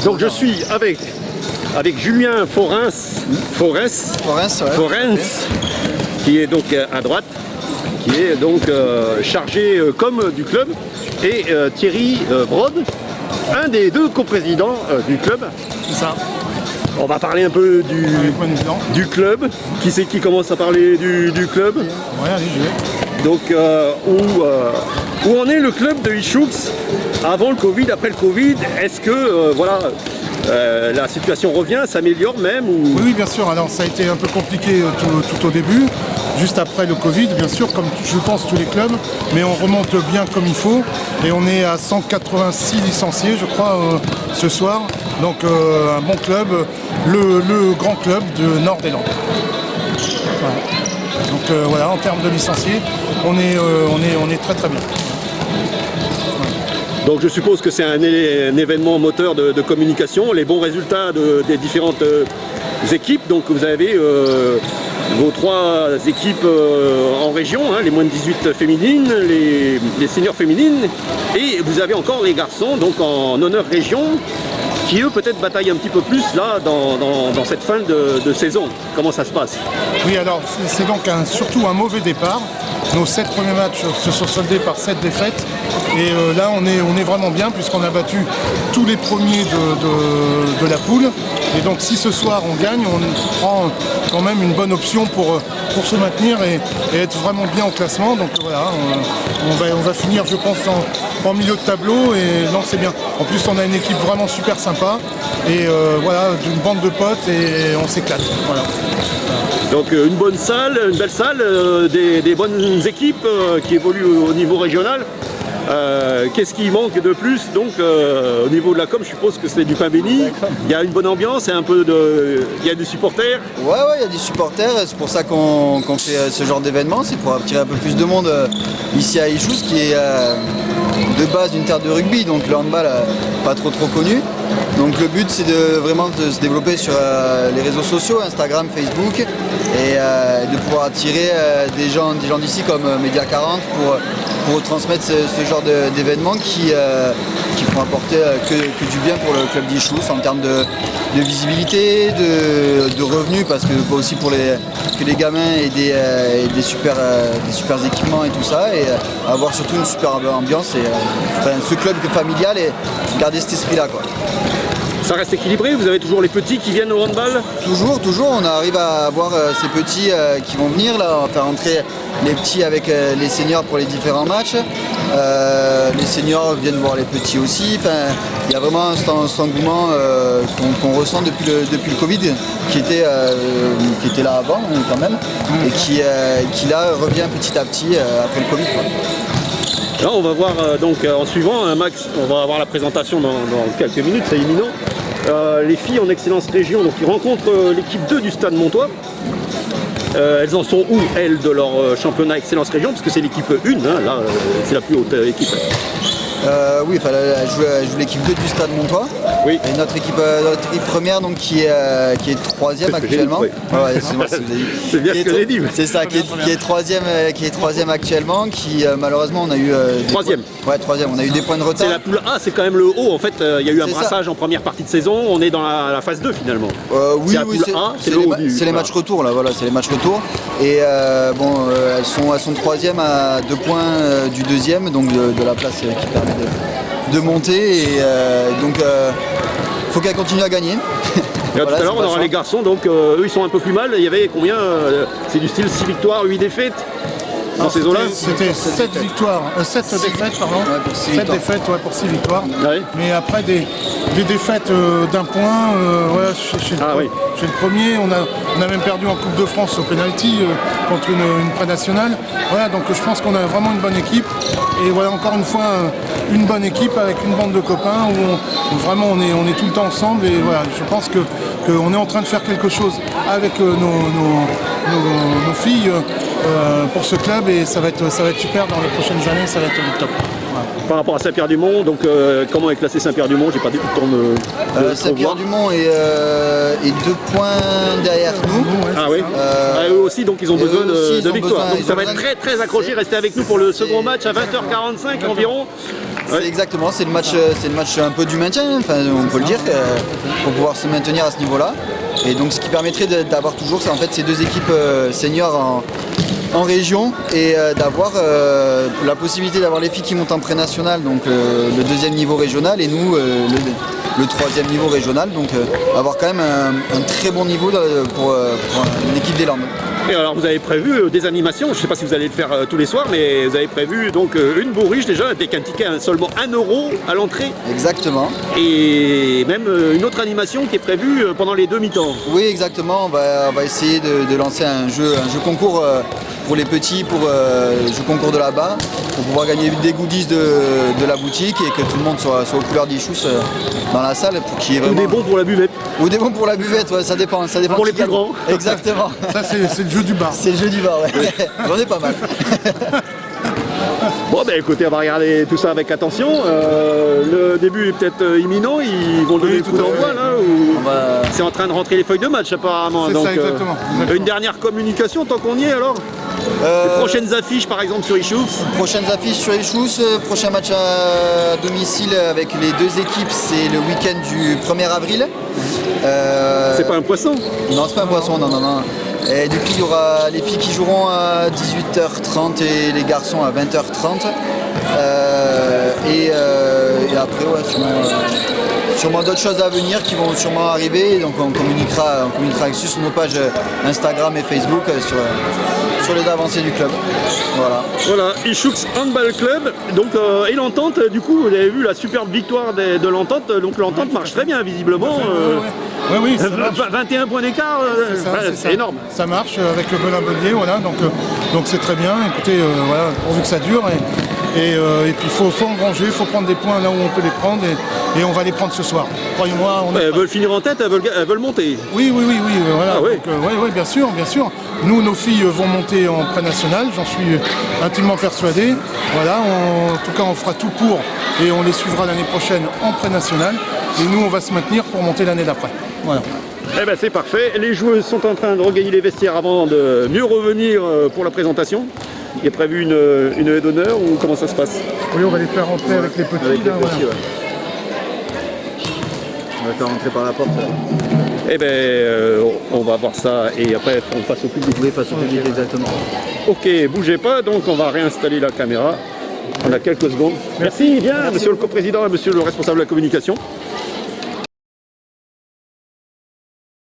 Donc je suis avec Julien Forens, qui est donc à droite, qui est donc chargé com du club, et Thierry Brode, un des deux coprésidents du club. C'est ça. On va parler un peu du club. Qui c'est qui commence à parler du club? Ouais, allez, je vais. Donc où en est le club de Ichoux avant le Covid, après le Covid? Est-ce que la situation revient, s'améliore même ou... Oui, bien sûr. Alors ça a été un peu compliqué tout au début, juste après le Covid, bien sûr, comme je pense tous les clubs, mais on remonte bien comme il faut et on est à 186 licenciés, je crois, ce soir. Donc un bon club, le grand club de Nord des Landes. Voilà. Donc voilà, en termes de licenciés, on est très très bien. Donc je suppose que c'est un événement moteur de communication, les bons résultats des différentes équipes. Donc vous avez vos 3 équipes en région, hein, les moins de 18 féminines, les seniors féminines, et vous avez encore les garçons, donc en honneur région, qui eux peut-être bataillent un petit peu plus là dans cette fin de saison. Comment ça se passe? Oui, alors c'est donc surtout un mauvais départ. Nos 7 premiers matchs se sont soldés par 7 défaites. Et là, on est vraiment bien puisqu'on a battu tous les premiers de la poule. Et donc, si ce soir on gagne, on prend quand même une bonne option pour se maintenir et être vraiment bien au classement. Donc voilà, on va finir, je pense, en milieu de tableau. Et non, c'est bien. En plus, on a une équipe vraiment super sympa. Et voilà, d'une bande de potes et on s'éclate. Voilà. Donc une bonne salle, une belle salle, des bonnes équipes qui évoluent au niveau régional. Qu'est-ce qui manque de plus? Donc au niveau de la com, je suppose que c'est du pain béni. Il y a une bonne ambiance, il y a des supporters. Ouais, il y a des supporters. C'est pour ça qu'on fait ce genre d'événement. C'est pour attirer un peu plus de monde ici à Ichoux, qui est de base une terre de rugby. Donc le handball pas trop connu. Donc le but, c'est vraiment de se développer sur les réseaux sociaux, Instagram, Facebook, et de pouvoir attirer des gens d'ici comme Média 40 pour transmettre ce genre d'événements qui font apporter que du bien pour le club d'Ichoux en termes de visibilité, de revenus, parce que aussi pour que les gamins aient des super équipements et tout ça, et avoir surtout une super ambiance, et ce club familial, et garder cet esprit-là, quoi. Ça reste équilibré, vous avez toujours les petits qui viennent au handball? Toujours, on arrive à avoir ces petits qui vont venir, là, on va faire entrer les petits avec les seniors pour les différents matchs. Les seniors viennent voir les petits aussi. Enfin, il y a vraiment cet engouement qu'on ressent depuis le Covid, qui était là avant quand même, et qui là revient petit à petit après le Covid, quoi. Là, on va voir donc en suivant un max, on va avoir la présentation dans quelques minutes, c'est imminent. Les filles en excellence région, donc ils rencontrent l'équipe 2 du Stade Montois. Elles en sont où, elles, de leur championnat excellence région, parce que c'est l'équipe 1, hein, là c'est la plus haute équipe. Oui, elle joue l'équipe 2 du Stade Montois. Oui. Et notre équipe première, donc, qui est 3e actuellement. Oui. Ouais, c'est moi, c'est bien ce que j'ai dit. C'est ça, qui est 3e actuellement, qui malheureusement on a eu... 3e. Ouais, 3e, on a eu des points de retard. C'est la poule A, c'est quand même le haut. En fait, il y a eu un brassage en première partie de saison. On est dans la phase 2 finalement. Oui, c'est les matchs retour, là, voilà, c'est les matchs retour. Et elles sont 3e à 2 points du 2e, donc de la place qui permet de monter, et donc faut qu'elle continue à gagner. Et voilà, tout à l'heure on aura les garçons, donc eux ils sont un peu plus mal. Il y avait combien c'est du style 6 victoires, 8 défaites dans ces eaux-là? C'était 7 victoires, 7 défaites, pardon. Ouais, pour 6 7 défaites, ouais, pour 6 victoires. Ouais. Mais après des défaites d'un point, chez le premier, on a même perdu en Coupe de France au penalty contre une pré-nationale. Voilà, donc je pense qu'on a vraiment une bonne équipe. Et voilà, encore une fois, une bonne équipe avec une bande de copains où vraiment on est tout le temps ensemble. Et voilà, je pense qu'on est en train de faire quelque chose avec nos filles pour ce club, et ça va être super dans les prochaines années, ça va être le top. Voilà. Par rapport à Saint-Pierre-du-Mont, donc comment est classé Saint-Pierre-du-Mont? J'ai pas du tout le temps de Saint-Pierre-du-Mont est 2 points derrière nous. Ah oui. Eux aussi, donc ils ont besoin de victoire. Donc ça va être besoin très accroché. Restez avec nous pour le second match à 20h45 environ. Ouais. Exactement, c'est le match un peu du maintien, enfin, on peut le dire, pour pouvoir se maintenir à ce niveau-là. Et donc ce qui permettrait d'avoir toujours en fait, ces deux équipes seniors en région et d'avoir la possibilité d'avoir les filles qui montent en pré-national, donc le deuxième niveau régional, et nous le troisième niveau régional, donc avoir quand même un très bon niveau pour une équipe des Landes. Et alors vous avez prévu des animations, je ne sais pas si vous allez le faire tous les soirs, mais vous avez prévu donc une bourriche déjà avec un ticket à seulement 1 € à l'entrée. Exactement. Et même une autre animation qui est prévue pendant les 2 mi-temps. Oui, exactement, on va essayer de lancer un jeu concours pour les petits, pour jeu concours de là-bas, pour pouvoir gagner des goodies de la boutique et que tout le monde soit aux couleurs d'Ichous dans la salle pour qu'il y ait vraiment... Ou des bons pour la buvette. Ou des bons pour la buvette, ouais, ça dépend. Pour les plus grands. Exactement. Ça, c'est le jeu du bar. C'est le jeu du bar, ouais. J'en ai pas mal. Bon ben écoutez, on va regarder tout ça avec attention. Le début est peut-être imminent, ils vont donner le coup d'envoi là ou... C'est en train de rentrer les feuilles de match apparemment. C'est donc, ça, exactement. Une dernière communication tant qu'on y est alors. Les prochaines affiches par exemple sur Ichous. Prochaines affiches sur Ichous, prochain match à domicile avec les deux équipes, c'est le week-end du 1er avril. C'est pas un poisson? Non, c'est pas un poisson, non. Et du coup, il y aura les filles qui joueront à 18h30 et les garçons à 20h30. Et après, ouais, sûrement d'autres choses à venir qui vont sûrement arriver. Donc on communiquera dessus sur nos pages Instagram et Facebook sur les avancées du club. Voilà, Ichous Handball Club. Donc, et l'Entente, du coup, vous avez vu la superbe victoire de l'Entente. Donc l'Entente marche très bien visiblement. Oui, ça marche. 21 points d'écart, c'est énorme. Ça marche avec le Belin Bellier, voilà, donc c'est très bien. Écoutez, voilà, pourvu que ça dure. Et puis il faut engranger, il faut prendre des points là où on peut les prendre et on va les prendre ce soir. Croyez-moi. Elles veulent finir en tête, elles veulent monter. Oui, voilà. Ah, oui. Donc, oui, bien sûr. Nous, nos filles vont monter en pré-national, j'en suis intimement persuadé. Voilà, en tout cas, on fera tout pour et on les suivra l'année prochaine en pré-national. Et nous, on va se maintenir pour monter l'année d'après. Voilà. Eh ben c'est parfait. Les joueuses sont en train de regagner les vestiaires avant de mieux revenir pour la présentation. Il est prévu une haie d'honneur ou comment ça se passe? Oui, on va les faire rentrer avec les petits. Avec les là, petits, voilà. On va faire rentrer par la porte. Eh ben on va voir ça et après on passe au public. Oui, face au public, exactement. Ok, bougez pas, donc on va réinstaller la caméra. On a quelques secondes. Merci bien, monsieur le coprésident et monsieur le responsable de la communication.